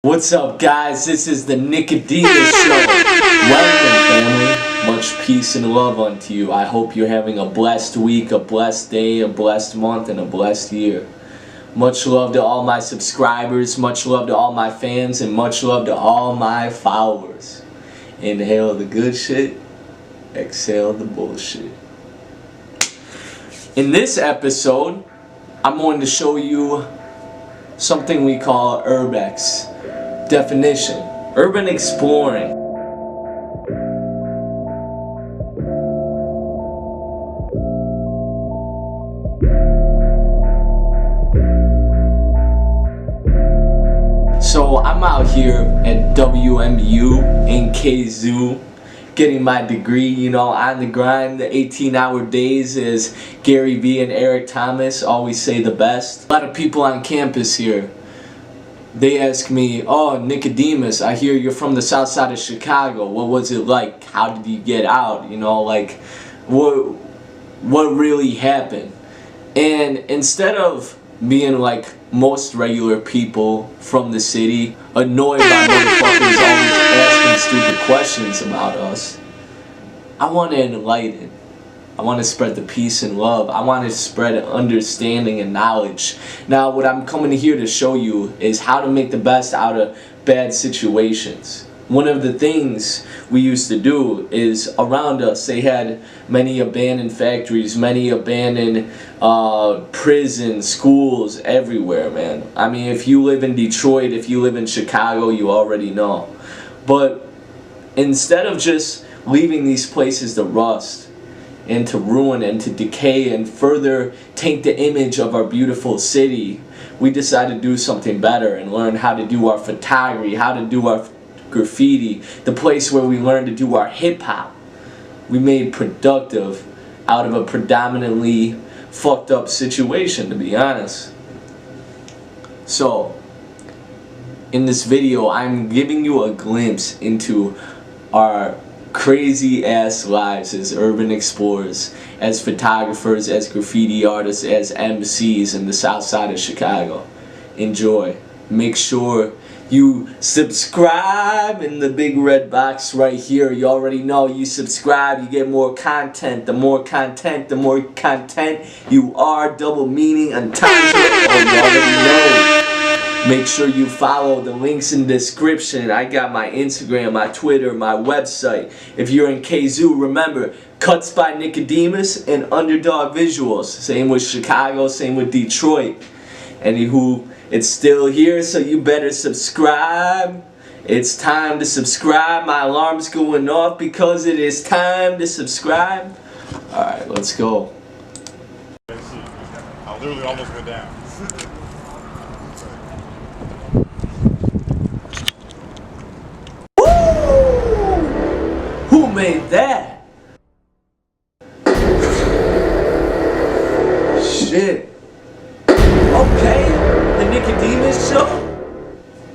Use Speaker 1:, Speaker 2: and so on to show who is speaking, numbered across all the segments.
Speaker 1: What's up, guys? This is the Nicodemus Show. Welcome, family. Much peace and love unto you. I hope you're having a blessed week, a blessed day, a blessed month, and a blessed year. Much love to all my subscribers, much love to all my fans, and much love to all my followers. Inhale the good shit, exhale the bullshit. In this episode, I'm going to show you something we call urbex. Definition: urban exploring. So I'm out here at WMU in KZoo getting my degree, you know, on the grind, the 18-hour days, as Gary Vee and Eric Thomas always say the best. A lot of people on campus here, they ask me, "Oh, Nicodemus, I hear you're from the south side of Chicago. What was it like? How did you get out? You know, like, what really happened?" And instead of being like most regular people from the city, annoyed by motherfuckers always asking stupid questions about us, I want to enlighten. I want to spread the peace and love. I want to spread understanding and knowledge. Now, what I'm coming here to show you is how to make the best out of bad situations. One of the things we used to do is, around us, they had many abandoned factories, many abandoned prisons, schools, everywhere, man. I mean, if you live in Detroit, if you live in Chicago, you already know. But instead of just leaving these places to rust, and to ruin and to decay and further taint the image of our beautiful city, we decided to do something better and learn how to do our photography, how to do our graffiti, the place where we learned to do our hip-hop. We made productive out of a predominantly fucked up situation, to be honest. So, in this video, I'm giving you a glimpse into our crazy ass lives as urban explorers, as photographers, as graffiti artists, as MCs in the south side of Chicago. Enjoy. Make sure you subscribe in the big red box right here. You already know, you subscribe, you get more content. The more content, the more content. You are double meaning entendre. Oh, you already know. Make sure you follow the links in the description. I got my Instagram, my Twitter, my website. If you're in KZoo, remember, Cuts by Nicodemus and Underdog Visuals. Same with Chicago, same with Detroit. Anywho, it's still here, so you better subscribe. It's time to subscribe. My alarm's going off because it is time to subscribe. Alright, let's go.
Speaker 2: I literally almost went down.
Speaker 1: Who made that? Shit. Okay, the Nicodemus Show?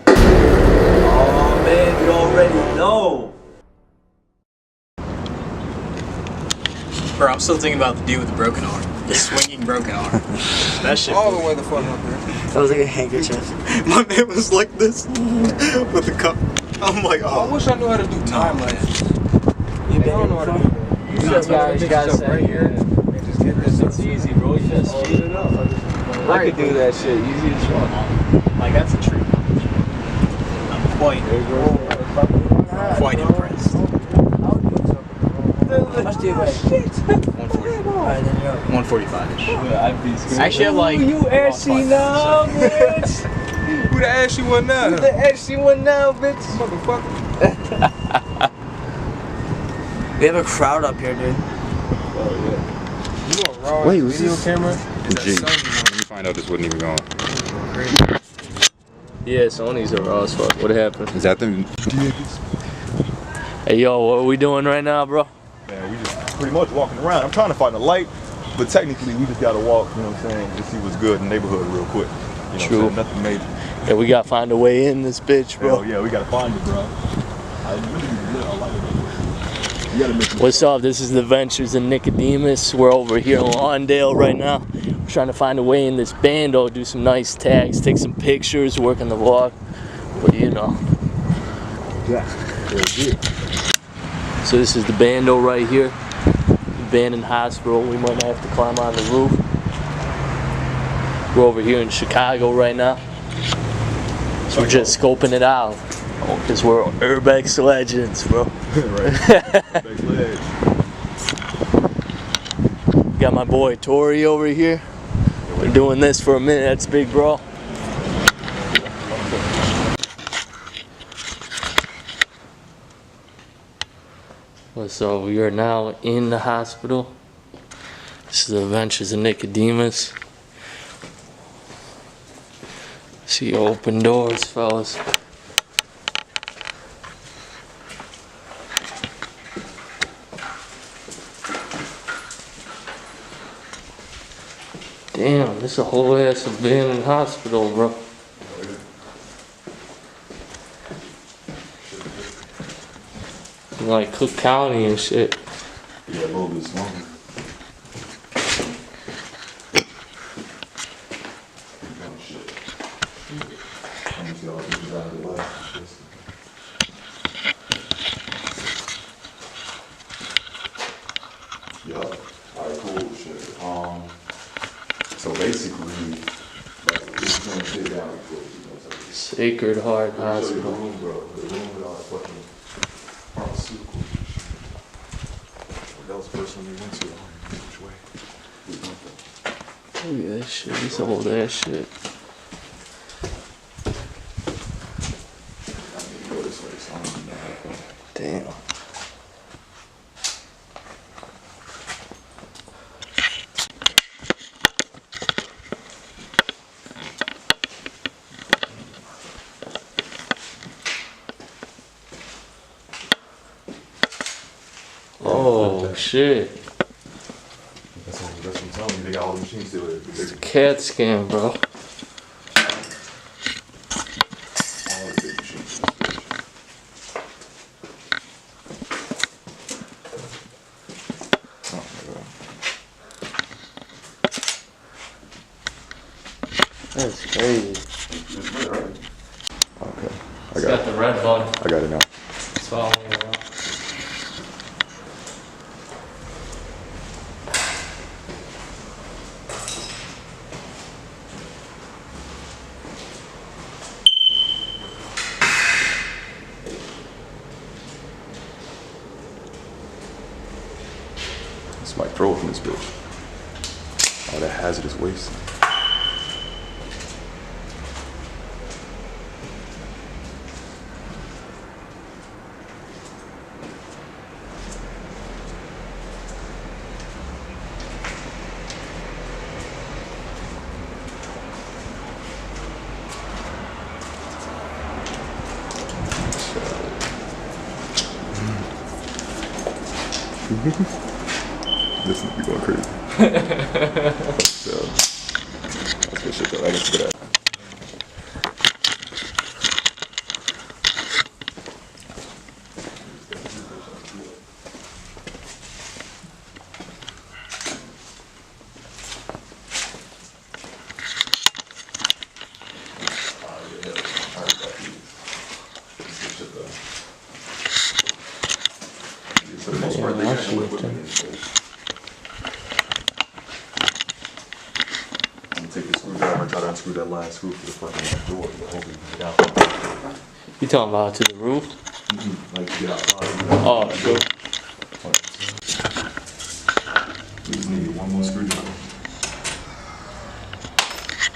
Speaker 1: Oh man, you already know.
Speaker 3: Bro, I'm still thinking about the dude with the broken arm. The swinging broken arm. That shit.
Speaker 4: All the way the fuck up there.
Speaker 5: That was like a handkerchief.
Speaker 3: My man was like this with the cup. I'm like,
Speaker 4: I wish I knew how to do time lapse.
Speaker 5: You
Speaker 4: I don't know how to do it.
Speaker 1: You guys
Speaker 4: right here. And just get this.
Speaker 1: It's easy, bro. You just hold it up. I could do that shit easy as fuck.
Speaker 3: like that's a treat. I'm quite impressed.
Speaker 5: Let's do it.
Speaker 3: 145-ish. Actually, I like.
Speaker 1: You ashy now, bitch.
Speaker 4: Who the ashy one now?
Speaker 1: Who the ashy one now, bitch?
Speaker 4: Motherfucker.
Speaker 5: We have a crowd up here, dude.
Speaker 4: You a raw video camera? Is that Sony?
Speaker 2: Let me find out this wasn't even going.
Speaker 1: Yeah, Sony's are raw as fuck. What happened?
Speaker 2: Is that them?
Speaker 1: Hey, yo, what are we doing right now, bro?
Speaker 2: Man, we just pretty much walking around. I'm trying to find a light, but technically we just gotta walk, you know what I'm saying, just see what's good in the neighborhood real quick. You know
Speaker 1: True.
Speaker 2: what I'm saying? Nothing major.
Speaker 1: Yeah, we gotta find a way in this bitch, bro.
Speaker 2: Hell yeah, we gotta find it, bro. I really need to lit a light. You gotta make
Speaker 1: What's up? This is the Ventures in Nicodemus. We're over here in Lawndale right now. We're trying to find a way in this bando, do some nice tags, take some pictures, work on the vlog. but you know.
Speaker 2: Yeah.
Speaker 1: So this is the bando right here. Abandoned hospital. We might have to climb on the roof. We're over here in Chicago right now. So we're just scoping it out. Because we're Urbex legends, bro.
Speaker 2: Right. Big leg.
Speaker 1: Got my boy Tori over here. We're doing this for a minute. That's big, bro. So we are now in the hospital. This is the Adventures of Nicodemus. See, open doors, fellas. Damn, this is a whole ass abandoned hospital, bro. In like Cook County and shit.
Speaker 2: Yeah, a little bit smaller. Yeah. Alright, cool. Shit. So basically, like, it's gonna sit down and close, you know what I'm saying?
Speaker 1: Sacred Heart
Speaker 2: Let me show you the
Speaker 1: Hospital.
Speaker 2: room, bro. The room with all the fucking pharmaceuticals. That was the first one we went to. I don't even know which way. We went though.
Speaker 1: Look at that shit. This old ass shit.
Speaker 2: I need to go this way, so I don't even know how to go.
Speaker 1: Damn. Oh shit.
Speaker 2: That's what I'm telling you. They got all the machines still there.
Speaker 1: It's a CAT scan, bro.
Speaker 2: All the big machines. Oh my god.
Speaker 1: That's crazy.
Speaker 2: It's red, right? Okay. I
Speaker 1: It's
Speaker 2: got
Speaker 1: got
Speaker 2: it.
Speaker 1: the red button.
Speaker 2: I got it now.
Speaker 1: It's following me around.
Speaker 2: It's my throat from this bitch. All that hazardous waste. This nigga going crazy. That's good shit though. I guess good at. For the most part, they got no equipment in this place. I'm gonna take the screwdriver and try to unscrew that last screw for the fucking door, but hopefully we can get out.
Speaker 1: You talking about to the roof?
Speaker 2: Like to get outside.
Speaker 1: Oh, sure.
Speaker 2: We just need one more screwdriver.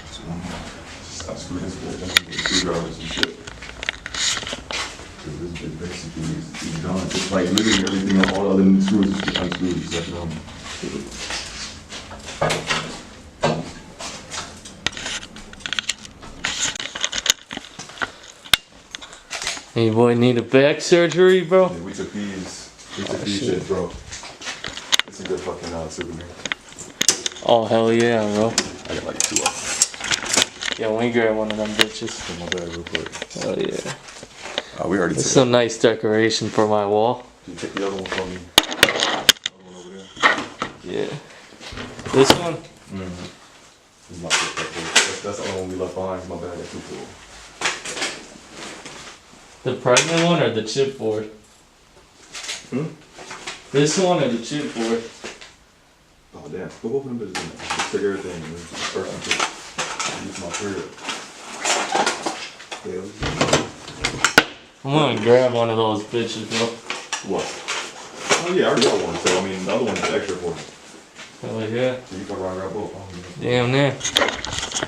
Speaker 2: Just one more. Just unscrew this bit. That's the screwdrivers and shit. Cause this bit basically needs to be done. Just like literally everything, all the other screws is just unscrewed except
Speaker 1: Hey boy, need a back surgery, bro?
Speaker 2: yeah, we took these. We took these shit, bro. It's a good fucking souvenir.
Speaker 1: Oh hell yeah, bro.
Speaker 2: I got like 2 of them.
Speaker 1: Yeah, when you grab one of them bitches.
Speaker 2: In my bag real quick.
Speaker 1: Oh yeah.
Speaker 2: We already took
Speaker 1: It's some nice decoration for my wall.
Speaker 2: Can you take the other one from me? The other one over there.
Speaker 1: Yeah. This one?
Speaker 2: That's the only one we left behind. My bag got 2 full.
Speaker 1: The pregnant one or the chipboard? This one or the chipboard?
Speaker 2: Oh damn, put both of them bitches in there. Just take everything and just first and use my period.
Speaker 1: I'm gonna grab one of those bitches, bro.
Speaker 2: What? Oh yeah, I already got one, so I mean the other one is extra for me.
Speaker 1: Oh yeah.
Speaker 2: So you can grab both.
Speaker 1: Damn near.